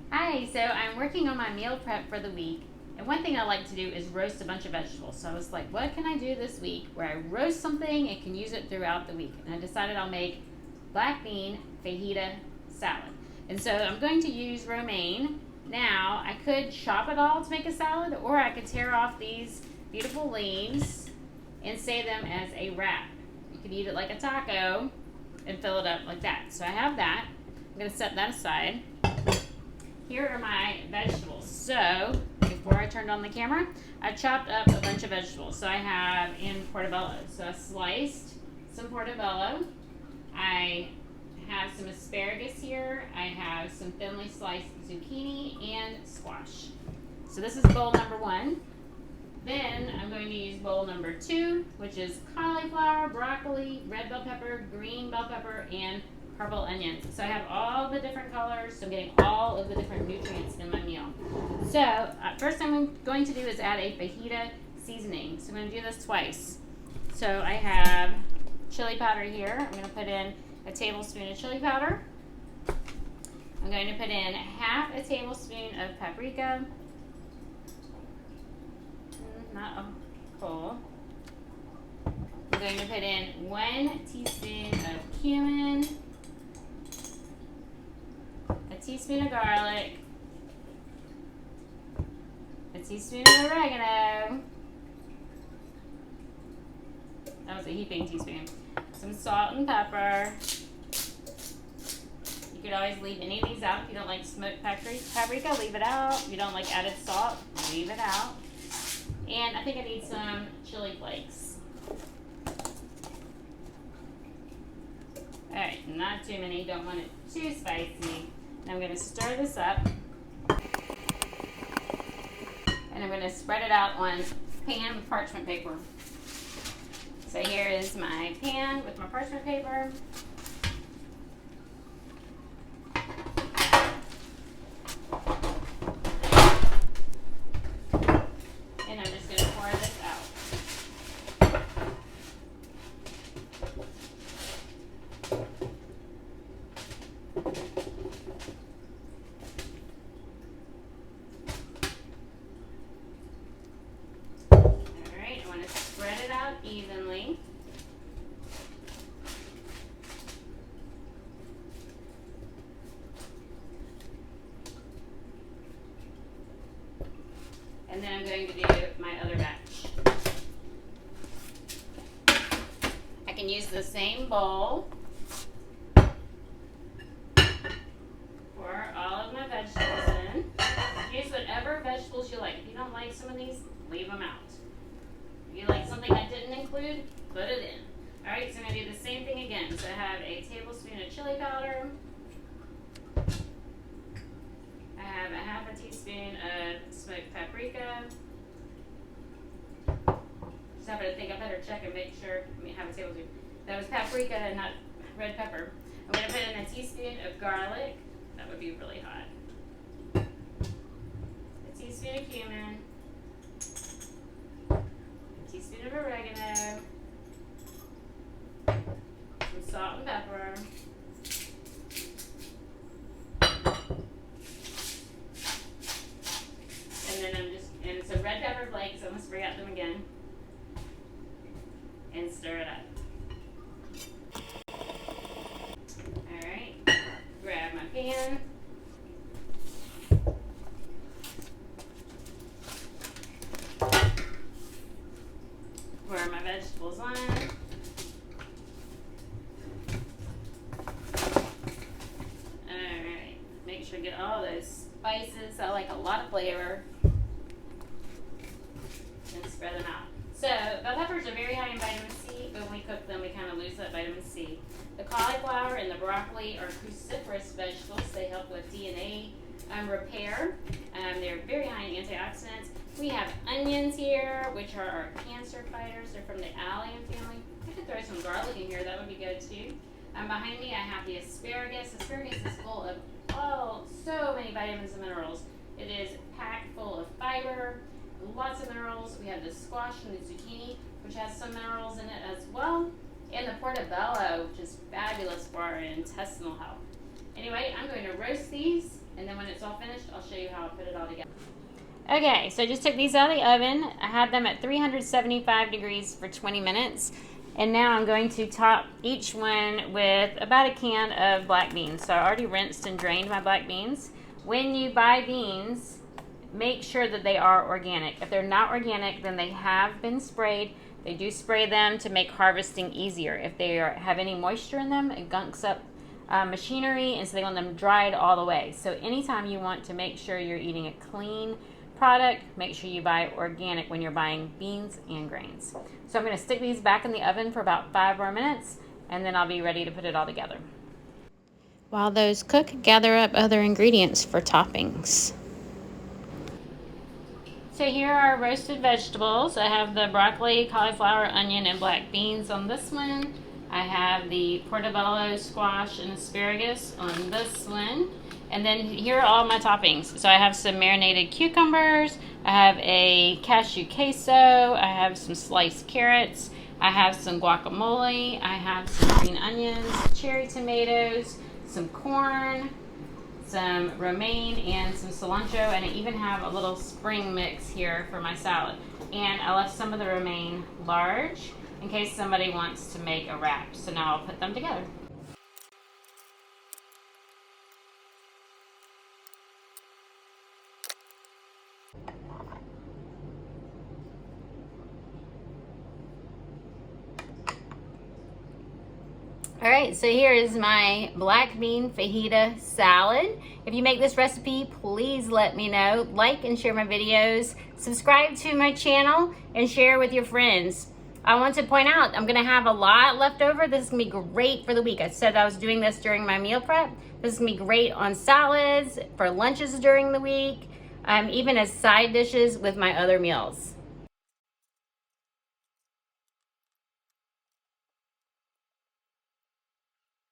Hi, so I'm working on my meal prep for the week. And one thing I like to do is roast a bunch of vegetables. So I was like, what can I do this week where I roast something and can use it throughout the week? And I decided I'll make black bean fajita salad. And so I'm going to use romaine. Now, I could chop it all to make a salad, or I could tear off these beautiful leaves and save them as a wrap. You could eat it like a taco and fill it up like that. So I have that. I'm going to set that aside. Here are my vegetables. So, before I turned on the camera, I chopped up a bunch of vegetables. So I have in portobello. So I sliced some portobello. I have some asparagus here. I have some thinly sliced zucchini and squash. So this is bowl number 1. Then I'm going to use bowl number 2, which is cauliflower, broccoli, red bell pepper, green bell pepper, and purple onions. So I have all the different colors, so I'm getting all of the different nutrients in my meal. So first I'm going to do is add a fajita seasoning. So I'm going to do this twice. So I have chili powder here. I'm going to put in a tablespoon of chili powder. I'm going to put in half a tablespoon of paprika. Not a whole. I'm going to put in 1 teaspoon of cumin, a teaspoon of garlic, a teaspoon of oregano. That was a heaping teaspoon. Some salt and pepper. You could always leave any of these out. If you don't like smoked paprika, leave it out. If you don't like added salt, leave it out. And I think I need some chili flakes. Alright, not too many. Don't want it too spicy. Now I'm going to stir this up. And I'm going to spread it out on pan with parchment paper. So here is my pan with my parchment paper. And I'm just going to pour this out. Alright, I want to spread it out evenly. And then I'm going to do my other batch. I can use the same bowl for all of my vegetables in. Use whatever vegetables you like. If you don't like some of these, leave them out. If you like something I didn't include, put it in. Alright, so I'm going to do the same thing again. So I have a tablespoon of chili powder. I have a half a teaspoon of smoked paprika. Just happen to think I better check and make sure. Have a tablespoon. That was paprika and not red pepper. I'm going to put in a teaspoon of garlic. That would be really hot. A teaspoon of cumin. A teaspoon of oregano. Some salt and pepper. And then and some red pepper flakes. I almost forgot them again. And stir it up. Alright, grab my pan. Pour my vegetables on. Alright, make sure I get all those spices. I like a lot of flavor. And spread them out. So, bell peppers are very high in vitamin C, but when we cook them, we kind of lose that vitamin C. The cauliflower and the broccoli are cruciferous vegetables. They help with DNA repair. They're very high in antioxidants. We have onions here, which are our cancer fighters. They're from the allium family. I could throw some garlic in here. That would be good too. Behind me, I have the asparagus. Asparagus is full of so many vitamins and minerals. It is packed full of fiber, lots of minerals. We have the squash and the zucchini, which has some minerals in it as well. And the portobello, which is fabulous for our intestinal health. Anyway, I'm going to roast these, and then when it's it's all finished, I'll show you how I put it all together. Okay, so I just took these out of the oven. I had them at 375 degrees for 20 minutes. And now I'm going to top each one with about a can of black beans. So I already rinsed and drained my black beans. When you buy beans, make sure that they are organic. If they're not organic, then they have been sprayed. They do spray them to make harvesting easier. If they have any moisture in them, it gunks up machinery, and so they want them dried all the way. So anytime you want to make sure you're eating a clean product, make sure you buy organic when you're buying beans and grains. So I'm going to stick these back in the oven for about 5 more minutes, and then I'll be ready to put it all together. While those cook, gather up other ingredients for toppings. So here are roasted vegetables. I have the broccoli, cauliflower, onion, and black beans on this one. I have the portobello, squash, and asparagus on this one. And then here are all my toppings. So I have some marinated cucumbers, I have a cashew queso, I have some sliced carrots, I have some guacamole, I have some green onions, cherry tomatoes, some corn, some romaine, and some cilantro, and I even have a little spring mix here for my salad. And I left some of the romaine large in case somebody wants to make a wrap. So now I'll put them together. All right, so here is my black bean fajita salad. If you make this recipe, please let me know. Like and share my videos. Subscribe to my channel and share with your friends. I want to point out, I'm gonna have a lot left over. This is gonna be great for the week. I said I was doing this during my meal prep. This is gonna be great on salads, for lunches during the week, even as side dishes with my other meals.